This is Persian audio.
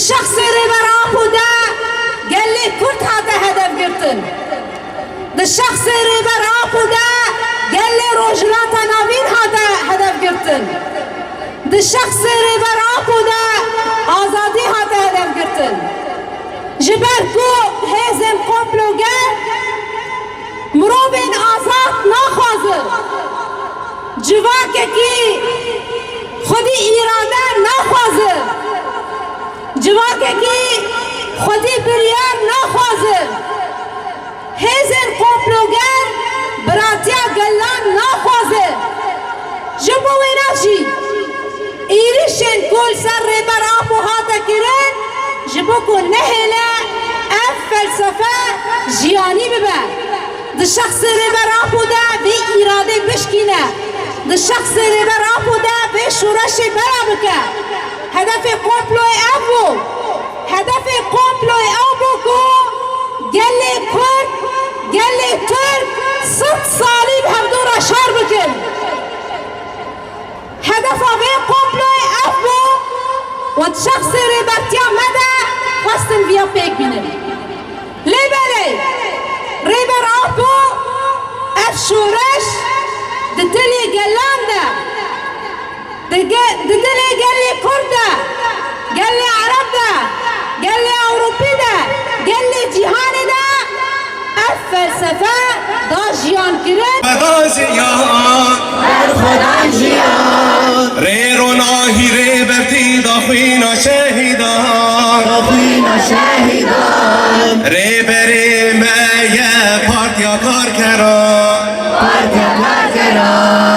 الشخص اللي براه ده قال لي كنت هذا هدف قرتن. الشخص اللي براه ده قال لي رجلات نابين هذا هدف قرتن. الشخص اللي براه ده آزادي هذا هدف قرتن. جبركو هزم كومبلوغان مروبين آزاد ناخوازن. جواکه کی خودی اراده ناخوازن. جواکه کی خودی بریار ناخوازن. هزن کمپلوگر براتیا گلان ناخوازن. جبو ویناجی ایریشن کل سر ریبر آپو هاتا کرن جبو کن نهلا اف فلسفه جیانی ببه. ده شخص ریبر آپو ده به اراده بشکینه. ده شخص ریبر آپو ده به شورش برا بکه. هدف کمپلوی ابو هدف کمپلوی ابو کو گلی کرد گلی ترک 100 سالی به هم دور اشار بکن. هدف آبه کمپلوی ابو و شخص ریبرتیا مده خواستن ویا پیک بینن. لیبلی ریبر آبو اف شورش ده دلی گلان ده ده دلی گلی کرد ده گلی عرب ده گلی اوروپی ده گلی جهان ده اف فلسفه دا جیان کرن خدا جیان بر خدا جیان ری رو ناهی ری برتی دا خوینا شهیدان خوینا شهیدان ری بری میه پارتیا کار کران پارتیا کار کران